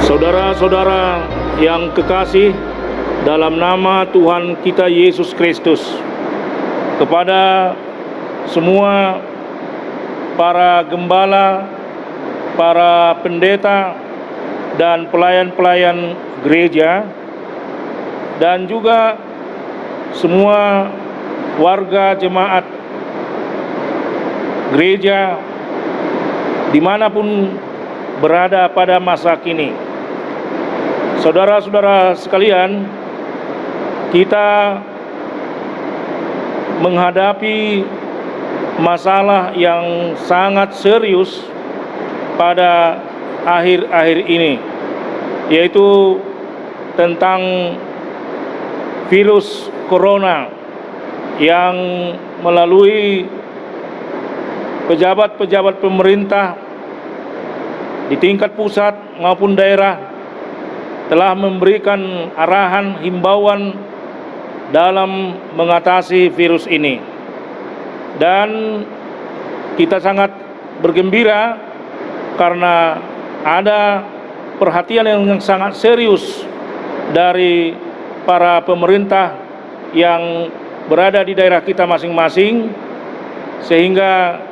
Saudara-saudara yang kekasih, dalam nama Tuhan kita Yesus Kristus, kepada semua para gembala, para pendeta, dan pelayan-pelayan gereja, dan juga semua warga jemaat gereja dimanapun berada pada masa kini. Saudara-saudara sekalian, kita menghadapi masalah yang sangat serius pada akhir-akhir ini, yaitu tentang virus corona yang melalui pejabat-pejabat pemerintah di tingkat pusat maupun daerah telah memberikan arahan himbauan dalam mengatasi virus ini. Dan kita sangat bergembira karena ada perhatian yang sangat serius dari para pemerintah yang berada di daerah kita masing-masing, sehingga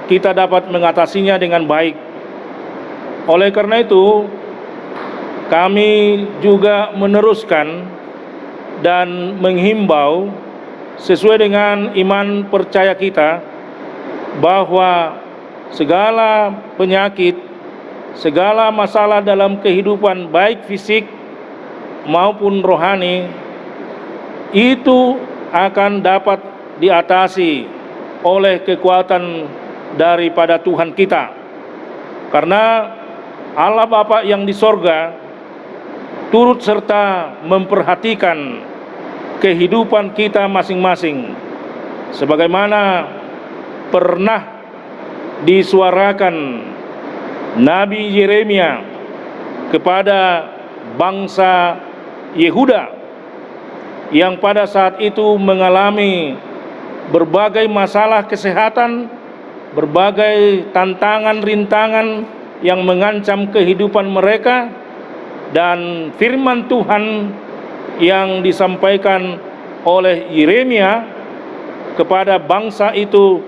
kita dapat mengatasinya dengan baik. Oleh karena itu, kami juga meneruskan dan menghimbau sesuai dengan iman percaya kita bahwa segala penyakit, segala masalah dalam kehidupan baik fisik maupun rohani itu akan dapat diatasi oleh kekuatan daripada Tuhan kita. Karena Allah Bapa yang di sorga turut serta memperhatikan kehidupan kita masing-masing, sebagaimana pernah disuarakan Nabi Yeremia kepada bangsa Yehuda yang pada saat itu mengalami berbagai masalah kesehatan, berbagai tantangan, rintangan yang mengancam kehidupan mereka. Dan firman Tuhan yang disampaikan oleh Yeremia kepada bangsa itu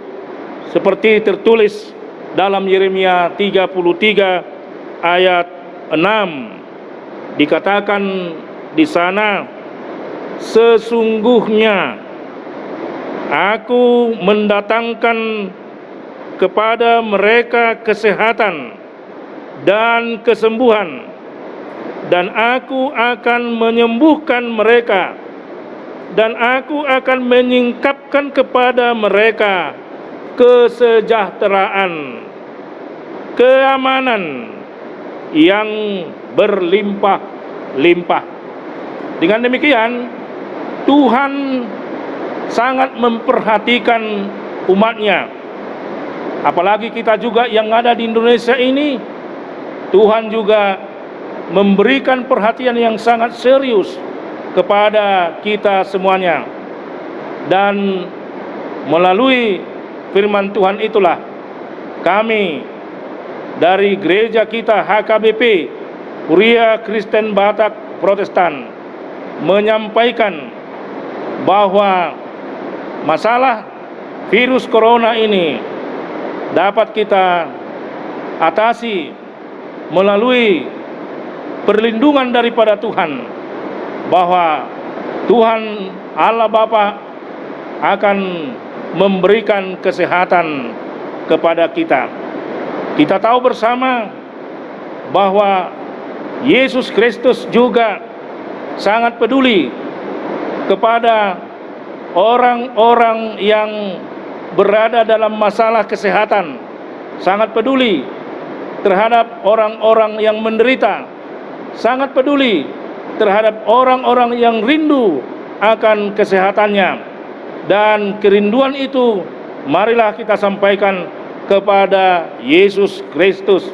seperti tertulis dalam Yeremia 33 ayat 6. Dikatakan di sana, sesungguhnya aku mendatangkan kepada mereka kesehatan dan kesembuhan, dan aku akan menyembuhkan mereka, dan aku akan menyingkapkan kepada mereka kesejahteraan, keamanan yang berlimpah-limpah. Dengan demikian, Tuhan sangat memperhatikan umatnya. Apalagi kita juga yang ada di Indonesia ini, Tuhan juga memberikan perhatian yang sangat serius kepada kita semuanya. Dan melalui firman Tuhan itulah kami dari gereja kita HKBP, Kuria Kristen Batak Protestan, menyampaikan bahwa masalah virus corona ini dapat kita atasi melalui perlindungan daripada Tuhan, bahwa Tuhan Allah Bapa akan memberikan kesehatan kepada kita. Kita tahu bersama bahwa Yesus Kristus juga sangat peduli kepada orang-orang yang berada dalam masalah kesehatan, sangat peduli terhadap orang-orang yang menderita, sangat peduli terhadap orang-orang yang rindu akan kesehatannya. Dan kerinduan itu marilah kita sampaikan kepada Yesus Kristus,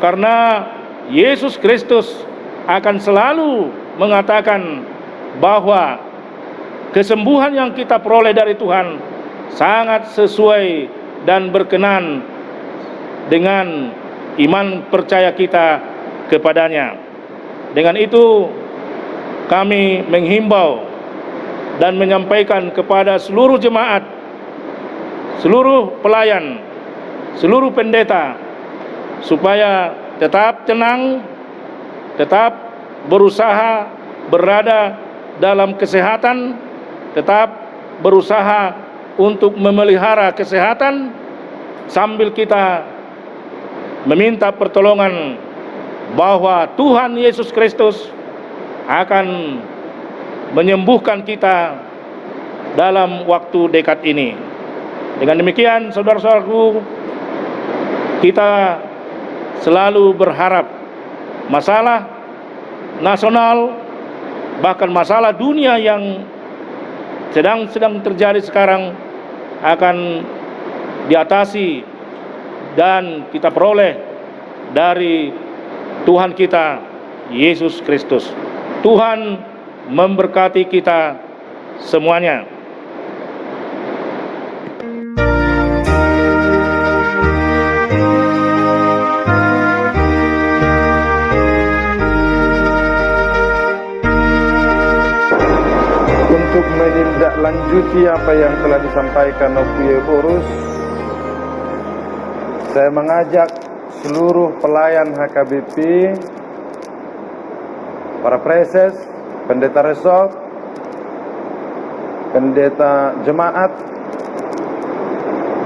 karena Yesus Kristus akan selalu mengatakan bahwa kesembuhan yang kita peroleh dari Tuhan sangat sesuai dan berkenan dengan iman percaya kita kepadanya. Dengan itu kami menghimbau dan menyampaikan kepada seluruh jemaat, seluruh pelayan, seluruh pendeta, supaya tetap tenang, tetap berusaha berada dalam kesehatan, tetap berusaha untuk memelihara kesehatan, sambil kita meminta pertolongan bahwa Tuhan Yesus Kristus akan menyembuhkan kita dalam waktu dekat ini. Dengan demikian, saudara-saudaraku, kita selalu berharap masalah nasional, bahkan masalah dunia yang sedang terjadi sekarang akan diatasi dan kita peroleh dari Tuhan kita Yesus Kristus. Tuhan memberkati kita semuanya. Untuk menindaklanjuti apa yang telah disampaikan Opuye Borus, saya mengajak seluruh pelayan HKBP, para preses, pendeta resort, pendeta jemaat,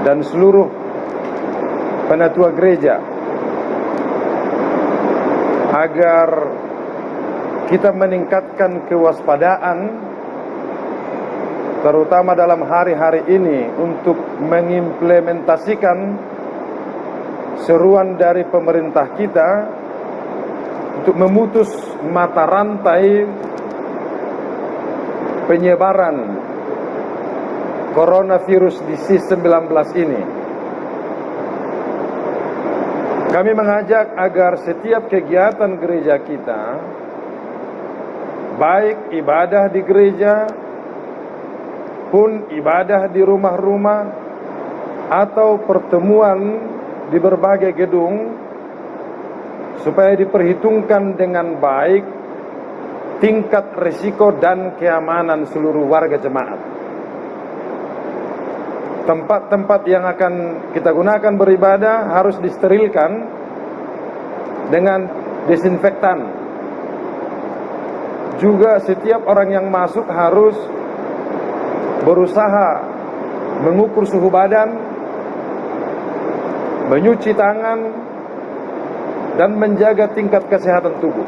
dan seluruh penatua gereja agar kita meningkatkan kewaspadaan, terutama dalam hari-hari ini, untuk mengimplementasikan seruan dari pemerintah kita untuk memutus mata rantai penyebaran coronavirus disease 19 ini. Kami mengajak agar setiap kegiatan gereja kita, baik ibadah di gereja pun ibadah di rumah-rumah atau pertemuan di berbagai gedung, supaya diperhitungkan dengan baik tingkat risiko dan keamanan seluruh warga jemaat. Tempat-tempat yang akan kita gunakan beribadah harus disterilkan dengan desinfektan. Juga setiap orang yang masuk harus berusaha mengukur suhu badan, menyuci tangan, dan menjaga tingkat kesehatan tubuh,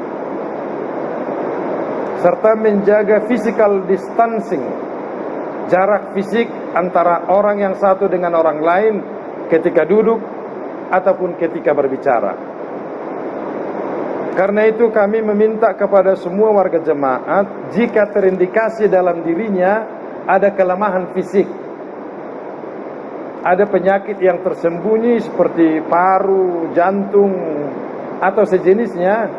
serta menjaga physical distancing, jarak fisik antara orang yang satu dengan orang lain ketika duduk ataupun ketika berbicara. Karena itu kami meminta kepada semua warga jemaat, jika terindikasi dalam dirinya ada kelemahan fisik, ada penyakit yang tersembunyi seperti paru, jantung, atau sejenisnya,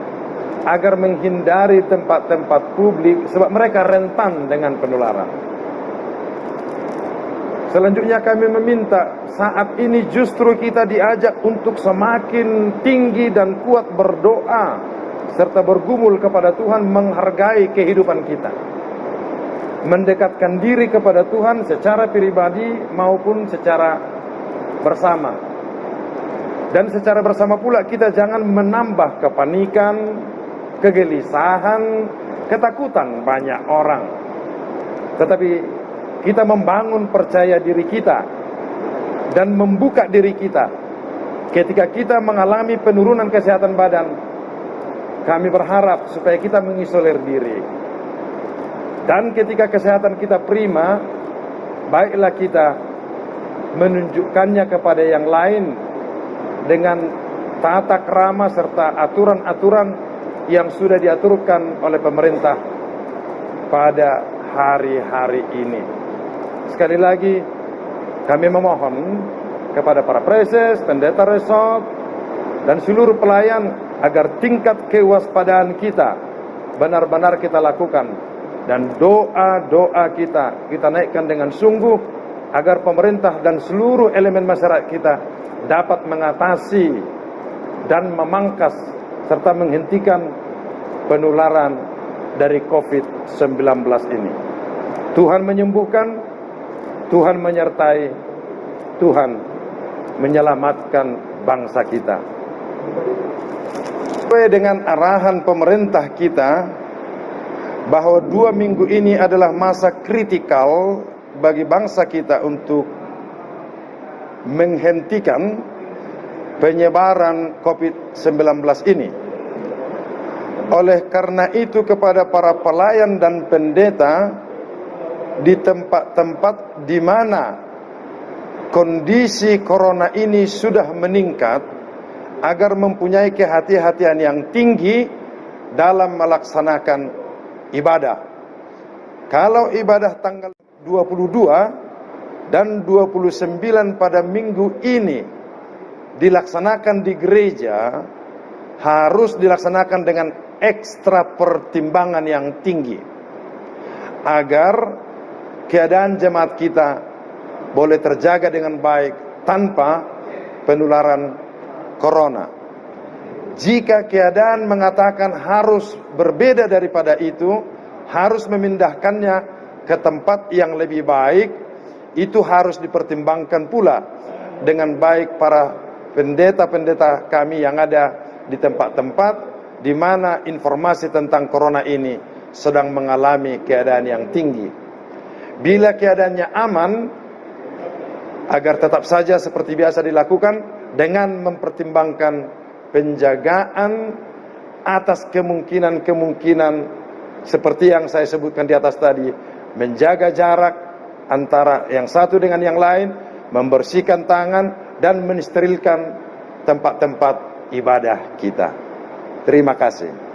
agar menghindari tempat-tempat publik sebab mereka rentan dengan penularan. Selanjutnya kami meminta, saat ini justru kita diajak untuk semakin tinggi dan kuat berdoa serta bergumul kepada Tuhan, menghargai kehidupan kita, mendekatkan diri kepada Tuhan secara pribadi maupun secara bersama. Dan secara bersama pula kita jangan menambah kepanikan, kegelisahan, ketakutan banyak orang, tetapi kita membangun percaya diri kita dan membuka diri kita. Ketika kita mengalami penurunan kesehatan badan, kami berharap supaya kita mengisolir diri. Dan ketika kesehatan kita prima, baiklah kita menunjukkannya kepada yang lain dengan tata krama serta aturan-aturan yang sudah diaturkan oleh pemerintah pada hari-hari ini. Sekali lagi, kami memohon kepada para preses, pendeta resort, dan seluruh pelayan agar tingkat kewaspadaan kita benar-benar kita lakukan, dan doa-doa kita naikkan dengan sungguh agar pemerintah dan seluruh elemen masyarakat kita dapat mengatasi dan memangkas serta menghentikan penularan dari COVID-19 ini. Tuhan menyembuhkan, Tuhan menyertai, Tuhan menyelamatkan bangsa kita. Sesuai dengan arahan pemerintah kita bahwa 2 minggu ini adalah masa kritikal bagi bangsa kita untuk menghentikan penyebaran COVID-19 ini. Oleh karena itu kepada para pelayan dan pendeta di tempat-tempat di mana kondisi corona ini sudah meningkat, agar mempunyai kehati-hatian yang tinggi dalam melaksanakan ibadah. Kalau ibadah tanggal 22 dan 29 pada minggu ini dilaksanakan di gereja, harus dilaksanakan dengan ekstra pertimbangan yang tinggi agar keadaan jemaat kita boleh terjaga dengan baik tanpa penularan corona. Jika keadaan mengatakan harus berbeda daripada itu, harus memindahkannya ke tempat yang lebih baik, itu harus dipertimbangkan pula dengan baik para pendeta-pendeta kami yang ada di tempat-tempat di mana informasi tentang corona ini sedang mengalami keadaan yang tinggi. Bila keadaannya aman, agar tetap saja seperti biasa dilakukan dengan mempertimbangkan penjagaan atas kemungkinan-kemungkinan seperti yang saya sebutkan di atas tadi, menjaga jarak antara yang satu dengan yang lain, membersihkan tangan, dan mensterilkan tempat-tempat ibadah kita. Terima kasih.